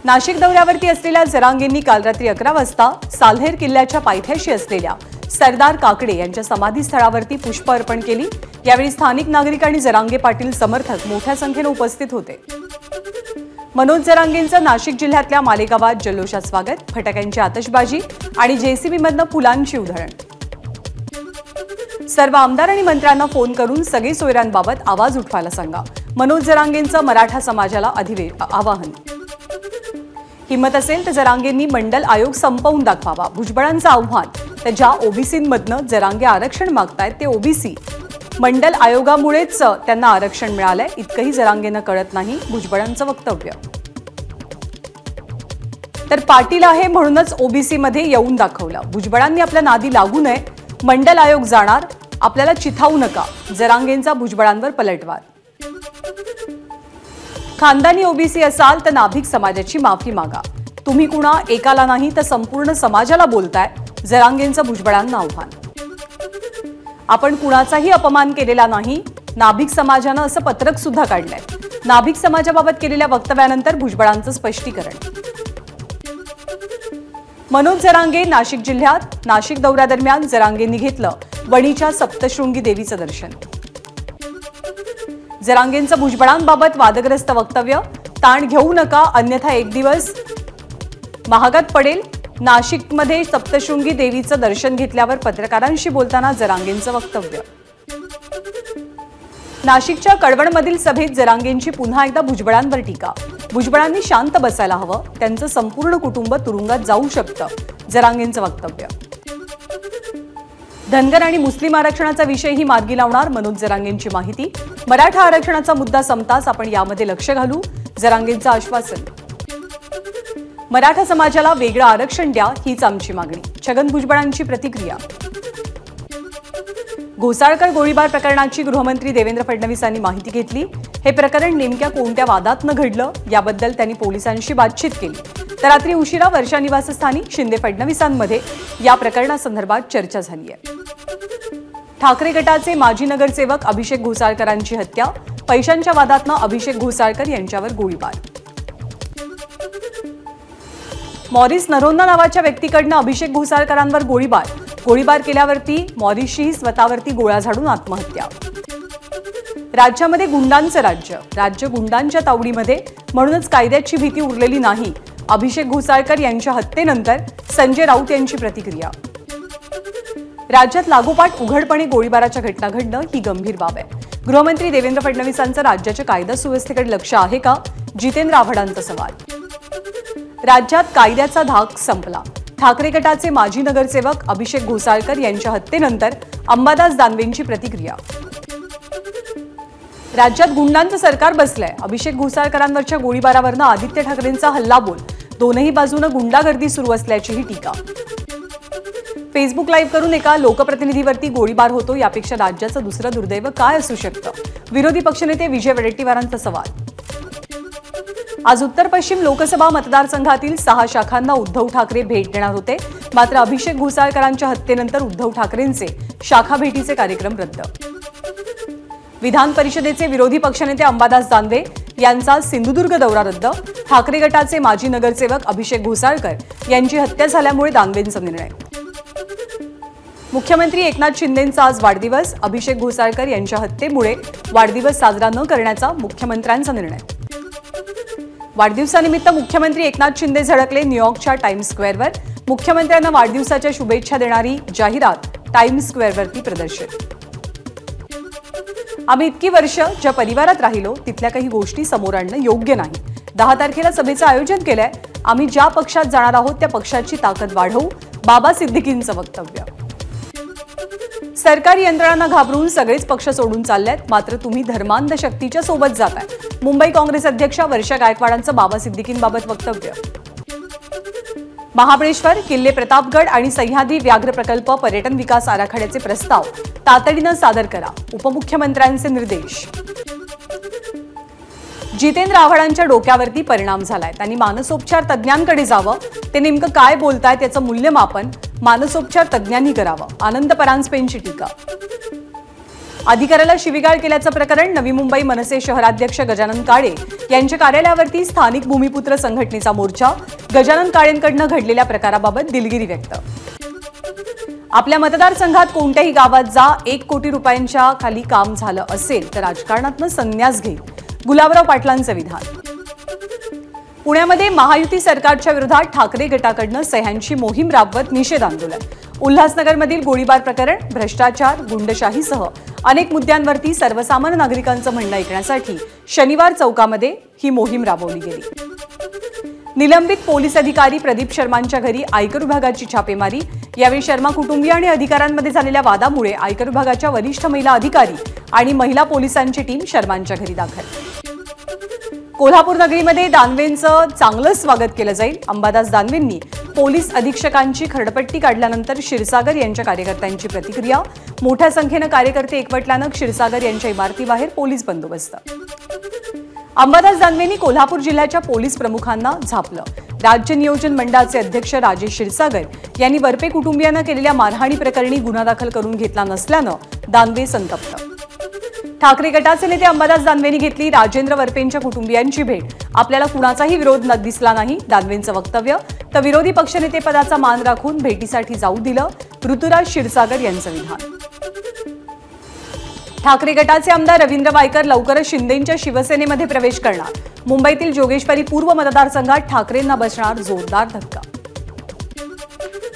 नाशिक दौऱ्यावरती असलेल्या जरांगेंनी काल रात्री 11 वाजता साल्हेर किल्ल्याच्या पायथ्याशी असलेल्या सरदार काकडे यांच्या समाधीस्थळावरती पुष्प अर्पण केली। यावेळी स्थानिक नागरिक आणि जरांगे पाटील समर्थक मोठ्या संख्येने उपस्थित होते। मनोज जरांगेंचं नाशिक जिल्ह्यातल्या मालेगावात जल्लोषात स्वागत, फटाक्यांची आतषबाजी आणि जेसीबीमधनं फुलांची उधळण। सर्व आमदार आणि मंत्र्यांना फोन करून सगळे सोयऱ्यांबाबत आवाज उठवायला सांगा, मनोज जरांगेंचं मराठा समाजाला आवाहन। हिम्मत असेल तर जरांगेंनी मंडल आयोग संपवून दाखवावा, भुजबळांचं आव्हान। तर ज्या ओबीसींमधनं जरांगे आरक्षण मागतायत ते ओबीसी मंडल आयोगामुळेच त्यांना आरक्षण मिळालंय, इतकंही जरांगेंना कळत नाही, भुजबळांचं वक्तव्य। तर पाटील आहे म्हणूनच ओबीसी मध्ये येऊन दाखवलं, भुजबळांनी आपल्या नादी लागू नये, मंडल आयोग जाणार, आपल्याला चिथावू नका, जरांगेंचा भुजबळांवर पलटवार। खानदानी ओबीसी असाल तर नाभिक समाजाची माफी मागा, तुम्ही कुणा एकाला नाही तर संपूर्ण समाजाला बोलताय, जरांगेंचं भुजबळांना आव्हान। आपण कुणाचाही अपमान केलेला नाही, नाभिक समाजानं असं पत्रक सुद्धा काढलंय, नाभिक समाजाबाबत केलेल्या वक्तव्यानंतर भुजबळांचं स्पष्टीकरण। मनोज जरांगे नाशिक जिल्ह्यात नाशिक दौऱ्यादरम्यान जरांगेंनी घेतलं वणीच्या सप्तशृंगी देवीचं दर्शन। जरांगेंचं भुजबळांबाबत वादग्रस्त वक्तव्य, ताण घेऊ नका अन्यथा एक दिवस महागात पडेल। नाशिकमध्ये सप्तशृंगी देवीचं दर्शन घेतल्यावर पत्रकारांशी बोलताना जरांगेंचं वक्तव्य। नाशिकच्या कळवणमधील सभेत जरांगेंची पुन्हा एकदा भुजबळांवर टीका, भुजबळांनी शांत बसायला हवं, त्यांचं संपूर्ण कुटुंब तुरुंगात जाऊ शकतं, जरांगेंचं वक्तव्य। धनगर आणि मुस्लिम आरक्षणाचा विषयही मार्गी लावणार, मनोज जरांगेंची माहिती। मराठा आरक्षणाचा मुद्दा संपताच आपण यामध्ये लक्ष घालू, जरांगेंचं आश्वासन। मराठा समाजाला वेगळं आरक्षण द्या हीच आमची मागणी, छगन भुजबळांची प्रतिक्रिया। घोसाळकर गोळीबार प्रकरणाची गृहमंत्री देवेंद्र फडणवीसांनी माहिती घेतली, हे प्रकरण नेमक्या कोणत्या वादातनं घडलं याबद्दल त्यांनी पोलिसांशी बातचीत केली। तर रात्री उशिरा वर्षा निवासस्थानी शिंदे फडणवीसांमध्ये या प्रकरणासंदर्भात चर्चा झाली आहे। ठाकरे गटाचे माजी नगरसेवक अभिषेक घोसाळकरांची हत्या, पैशांच्या वादातनं अभिषेक घोसाळकर यांच्यावर गोळीबार। मॉरिस नरोन्ना नावाच्या व्यक्तीकडनं अभिषेक घोसाळकरांवर गोळीबार केल्यावरती मॉरिसशी स्वतःवरती गोळ्या झाडून आत्महत्या। राज्यामध्ये गुंडांचं राज्य गुंडांच्या तावडीमध्ये, म्हणूनच कायद्याची भीती उरलेली नाही, अभिषेक घोसाळकर यांच्या हत्येनंतर संजय राऊत यांची प्रतिक्रिया। राज्यात लागोपाठ उघडपणे गोळीबाराच्या घटना घडणं ही गंभीर बाब आहे, गृहमंत्री देवेंद्र फडणवीसांचं राज्याच्या कायदा सुव्यवस्थेकडे लक्ष आहे का, जितेंद्र आव्हाडांचा सवाल। राज्यात कायद्याचा धाक संपला, ठाकरे गटाचे माजी नगरसेवक अभिषेक घोसाळकर यांच्या हत्येनंतर अंबादास दानवेंची प्रतिक्रिया। राज्यात गुंडांचं सरकार बसलंय, अभिषेक घोसाळकरांवरच्या गोळीबारावरनं आदित्य ठाकरेंचा हल्लाबोल, दोनही बाजूनं गुंडागर्दी सुरू असल्याचीही टीका। फेसबुक लाईव्ह करून एका लोकप्रतिनिधीवरती गोळीबार होतो, यापेक्षा राज्याचं दुसरं दुर्दैव काय असू शकतं, विरोधी पक्षनेते विजय वडेट्टीवारांचा सवाल। आज उत्तर पश्चिम लोकसभा मतदारसंघातील 6 शाखांना उद्धव ठाकरे भेट देणार होते, मात्र अभिषेक घोसाळकरांच्या हत्येनंतर उद्धव ठाकरेंचे शाखा भेटीचे कार्यक्रम रद्द। विधान परिषदेचे विरोधी पक्षनेते अंबादास दानवे यांचा सिंधुदुर्ग दौरा रद्द, ठाकरे गटाचे माजी नगरसेवक अभिषेक घोसाळकर यांची हत्या झाल्यामुळे दानवेंचा निर्णय। मुख्यमंत्री एकनाथ शिंदेंचा आज वाढदिवस, अभिषेक घोसाळकर यांच्या हत्येमुळे वाढदिवस साजरा न करण्याचा मुख्यमंत्र्यांचा निर्णय। वाढदिवसानिमित्त मुख्यमंत्री एकनाथ शिंदे झळकले न्यूयॉर्कच्या टाइम्स स्क्वेअरवर, मुख्यमंत्र्यांना वाढदिवसाच्या शुभेच्छा देणारी जाहिरात टाइम्स स्क्वेअरवरती प्रदर्शित। आम्ही इतकी वर्ष ज्या परिवारात राहिलो तिथल्या काही गोष्टी समोर आणणं योग्य नाही, 10 तारखेला सभेचं आयोजन केलंय, आम्ही ज्या पक्षात जाणार आहोत त्या पक्षाची ताकद वाढवू, बाबा सिद्दीकींचं वक्तव्य। सरकारी यंत्रणांना घाबरून सगळेच पक्ष सोडून चाललेत, मात्र तुम्ही धर्मांध शक्तीच्या सोबत जाताय, मुंबई काँग्रेस अध्यक्षा वर्षा गायकवाडांचं बाबा सिद्दीकींबाबत वक्तव्य। महाबळेश्वर, किल्ले प्रतापगड आणि सह्याद्री व्याघ्र प्रकल्प पर्यटन विकास आराखड्याचे प्रस्ताव तातडीनं सादर करा, उपमुख्यमंत्र्यांचे निर्देश। जितेंद्र आव्हाडांच्या डोक्यावरती परिणाम झालाय, त्यांनी मानसोपचार तज्ज्ञांकडे जावं, ते नेमकं काय बोलतायत याचं मूल्यमापन मानसोपचार तज्ज्ञांनी करावं, आनंद परांजपेंची टीका। अधिकाऱ्याला शिवीगाळ केल्याचं प्रकरण नवी मुंबई मनसे शहराध्यक्ष गजानन काळे यांच्या कार्यालयावरती स्थानिक भूमिपुत्र संघटनेचा मोर्चा. गजानन काळेंकडून घडलेल्या प्रकाराबाबत दिलगिरी व्यक्त. आपल्या मतदारसंघात कोणत्याही गावात जा, 1 कोटी रुपयांच्या खाली काम झालं असेल तर राजकारणातून संन्यास घे, गुलाबराव पाटलांचं विधान. पुण्यामध्ये महायुती सरकारच्या विरोधात ठाकरे गटाकडून सह्यांची मोहीम राबवत निषेध आंदोलन. उल्हासनगरमधील गोळीबार प्रकरण, भ्रष्टाचार, गुंडशाहीसह अनेक मुद्द्यांवरती सर्वसामान्य नागरिकांचं म्हणणं ऐकण्यासाठी शनिवार चौकामध्ये ही मोहीम राबवली गेली. निलंबित पोलीस अधिकारी प्रदीप शर्मांच्या घरी आयकर विभागाची छापेमारी. यावेळी शर्मा कुटुंबीय आणि अधिकाऱ्यांमध्ये झालेल्या वादामुळे आयकर विभागाच्या वरिष्ठ महिला अधिकारी आणि महिला पोलिसांची टीम शर्मांच्या घरी दाखल. कोल्हापूर नगरीमध्ये दानवेंचं चांगलं स्वागत केलं जाईल. अंबादास दानवेंनी पोलीस अधीक्षकांची खरडपट्टी काढल्यानंतर क्षीरसागर यांच्या कार्यकर्त्यांची प्रतिक्रिया. मोठ्या संख्येनं कार्यकर्ते एकवटल्यानं क्षीरसागर यांच्या इमारतीबाहेर पोलीस बंदोबस्त. अंबादास दानवेंनी कोल्हापूर जिल्ह्याच्या पोलीस प्रमुखांना झापलं. राज्य नियोजन मंडळाचे अध्यक्ष राजेश क्षीरसागर यांनी वरपे कुटुंबियांना केलेल्या मारहाणी प्रकरणी गुन्हा दाखल करून घेतला नसल्यानं दानवे संतप्त. ठाकरे गटाचे नेते अंबादास दानवेंनी घेतली राजेंद्र वरपेंच्या कुटुंबियांची भेट. आपल्याला कुणाचाही विरोध दिसला नाही, दानवेंचं वक्तव्य. तर विरोधी पक्षनेतेपदाचा मान राखून भेटीसाठी जाऊ दिलं, ऋतुराज क्षीरसागर यांचं विधान. ठाकरे गटाचे आमदार रवींद्र वायकर लवकरच शिंदेंच्या शिवसेनेमध्ये प्रवेश करणार. मुंबईतील जोगेश्वरी पूर्व मतदारसंघात ठाकरेंना बसणार जोरदार धक्का.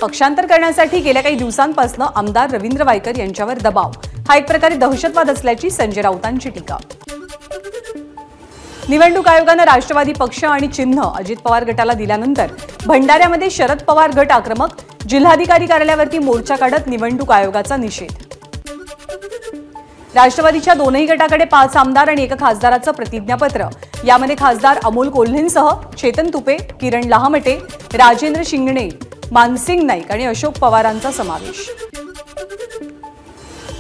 पक्षांतर करण्यासाठी गेल्या काही दिवसांपासून आमदार रवींद्र वायकर यांच्यावर दबाव. हा एक प्रकारे दहशतवाद असल्याची संजय राऊतांची टीका. निवडणूक आयोगानं राष्ट्रवादी पक्ष आणि चिन्ह अजित पवार गटाला दिल्यानंतर भंडाऱ्यामध्ये शरद पवार गट आक्रमक. जिल्हाधिकारी कार्यालयावरती मोर्चा काढत निवडणूक आयोगाचा निषेध. राष्ट्रवादीच्या दोनही गटाकडे 5 आमदार आणि 1 खासदाराचं प्रतिज्ञापत्र. यामध्ये खासदार अमोल कोल्हेंसह चेतन तुपे, किरण लहामटे, राजेंद्र शिंगणे, मानसिंग नाईक आणि अशोक पवारांचा समावेश.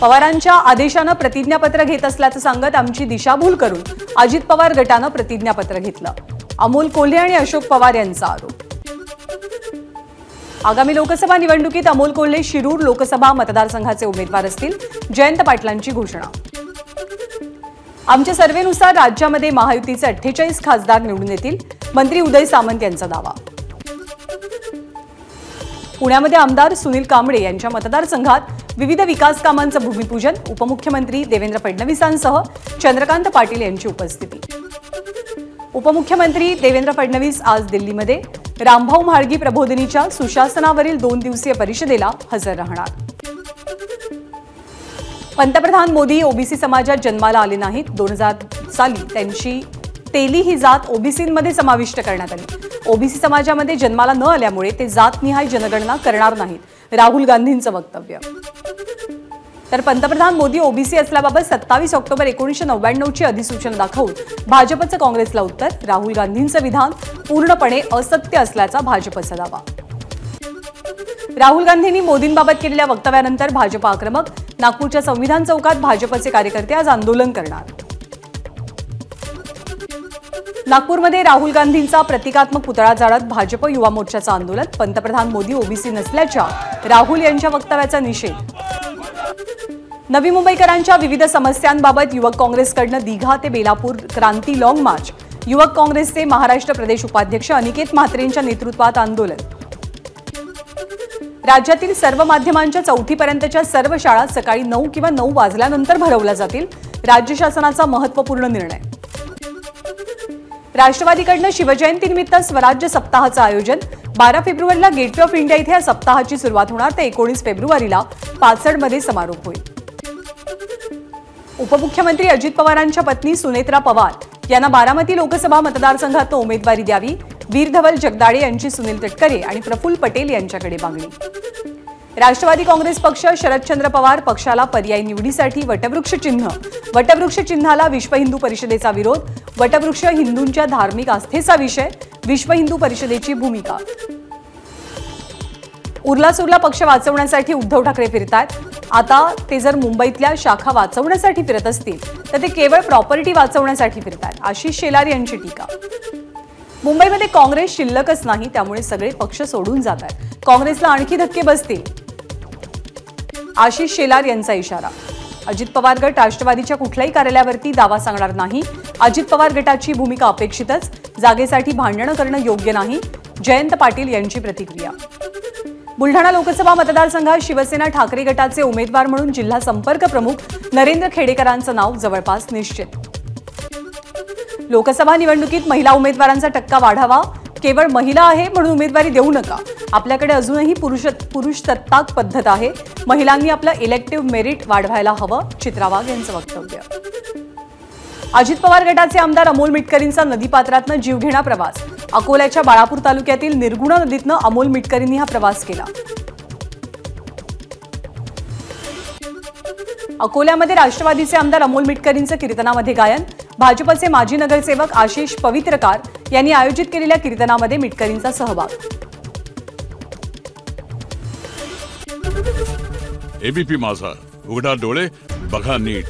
पवारांच्या आदेशानं प्रतिज्ञापत्र घेत असल्याचं सांगत आमची दिशाभूल करून अजित पवार गटानं प्रतिज्ञापत्र घेतलं. अमोल कोल्हे आणि अशोक पवार यांचा आरोप. आगामी लोकसभा निवडणुकीत अमोल कोल्हे शिरूर लोकसभा मतदारसंघाचे उमेदवार असतील. जयंत पाटलांची घोषणा. आमच्या सर्व्हेनुसार राज्यामध्ये महायुतीचे 48 खासदार निवडून येतील. मंत्री उदय सामंत यांचा दावा. पुण्यामध्ये आमदार सुनील कांबळे यांच्या मतदारसंघात विविध विकास कामांचं भूमिपूजन. उपमुख्यमंत्री देवेंद्र फडणवीसांसह चंद्रकांत पाटील यांची उपस्थिती. उपमुख्यमंत्री देवेंद्र फडणवीस आज दिल्लीमध्ये रामभाऊ म्हाळगी प्रबोधिनीच्या सुशासनावरील 2 दिवसीय परिषदेला हजर राहणार. पंतप्रधान मोदी ओबीसी समाजात जन्माला आले नाहीत. 2000 साली त्यांची तेली ही जात ओबीसीमध्ये समाविष्ट करण्यात आली. ओबीसी समाजामध्ये जन्माला न आल्यामुळे ते जातनिहाय जनगणना करणार नाहीत, राहुल गांधींचं वक्तव्य. तर पंतप्रधान मोदी ओबीसी असल्याबाबत 27 ऑक्टोबर 1999 ची अधिसूचना दाखवून भाजपचं काँग्रेसला उत्तर. राहुल गांधींचं विधान पूर्णपणे असत्य असल्याचा भाजपचा दावा. राहुल गांधींनी मोदींबाबत केलेल्या वक्तव्यानंतर भाजप आक्रमक. नागपूरच्या संविधान चौकात भाजपचे कार्यकर्ते आज आंदोलन करणार. नागपूरमध्ये राहुल गांधींचा प्रतिकात्मक पुतळा जाळत भाजप युवा मोर्चाचं आंदोलन. पंतप्रधान मोदी ओबीसी नसल्याच्या राहुल यांच्या वक्तव्याचा निषेध. नवी मुंबईकरांच्या विविध समस्यांबाबत युवक काँग्रेसकडून दिघा ते बेलापूर क्रांती लॉंग मार्च. युवक काँग्रेसचे महाराष्ट्र प्रदेश उपाध्यक्ष अनिकेत म्हात्रेंच्या नेतृत्वात आंदोलन. राज्यातील सर्व माध्यमांच्या 4थी पर्यंतच्या सर्व शाळा सकाळी 9 किंवा 9 वाजल्यानंतर भरवल्या जातील. राज्य शासनाचा महत्त्वपूर्ण निर्णय. राष्ट्रवादीकडून शिवजयंतीनिमित्त स्वराज्य सप्ताहाचं आयोजन. 12 फेब्रुवारीला गेटवे ऑफ इंडिया इथे या सप्ताहाची सुरुवात होणार. ते 19 फेब्रुवारीला पाचडमध्ये समारोप होईल. उपमुख्यमंत्री अजित पवारांच्या पत्नी सुनेत्रा पवार यांना बारामती लोकसभा मतदारसंघातून उमेदवारी द्यावी. वीर धवल जगदाळे यांची सुनील तटकरे आणि प्रफुल्ल पटेल यांच्याकडे मागणी. राष्ट्रवादी काँग्रेस पक्ष शरदचंद्र पवार पक्षाला पर्यायी निवडीसाठी वटवृक्ष चिन्ह. वटवृक्ष चिन्हाला विश्व हिंदू परिषदेचा विरोध. वटवृक्ष हिंदूंच्या धार्मिक आस्थेचा विषय. विश्व हिंदू परिषदेची भूमिका. उरला पक्ष वाचवण्यासाठी उद्धव ठाकरे फिरतात. आता ते जर मुंबईतल्या शाखा वाचवण्यासाठी फिरत असतील तर ते केवळ प्रॉपर्टी वाचवण्यासाठी फिरतात. आशिष शेलार यांची टीका. मुंबईमध्ये काँग्रेस शिल्लकच नाही, त्यामुळे सगळे पक्ष सोडून जात आहेत. काँग्रेसला आणखी धक्के बसतील, आशिष शेलार यांचा इशारा. अजित पवार गट राष्ट्रवादीच्या कुठल्याही कार्यालयावरती दावा सांगणार नाही. अजित पवार गटाची भूमिका अपेक्षितच. जागेसाठी भांडणं करणं योग्य नाही. जयंत पाटील यांची प्रतिक्रिया. बुलढाणा लोकसभा मतदारसंघात शिवसेना ठाकरे गटाचे उमेदवार म्हणून जिल्हा संपर्क प्रमुख नरेंद्र खेडेकरांचं नाव जवळपास निश्चित. लोकसभा निवडणुकीत महिला उमेदवारांचा टक्का वाढावा. केवळ महिला आहे म्हणून उमेदवारी देऊ नका. आपल्याकडे अजूनही पुरुषसत्ताक पद्धत आहे. महिलांनी आपलं इलेक्टिव्ह मेरिट वाढवायला हवं. चित्रा वाघ यांचं वक्तव्य. अजित पवार गटाचे आमदार अमोल मिटकरींचा नदीपात्रातनं जीवघेणा प्रवास. अकोल्याच्या बाळापूर तालुक्यातील निर्गुणा नदीतनं अमोल मिटकरींनी हा प्रवास केला. अकोल्यामध्ये राष्ट्रवादीचे आमदार अमोल मिटकरींचं कीर्तनामध्ये गायन. भाजपचे माजी नगरसेवक आशिष पवित्रकार यांनी आयोजित केलेल्या कीर्तनामध्ये मिटकरींचा सहभाग. एबीपी माझा, उघडा डोळे बघा नीट.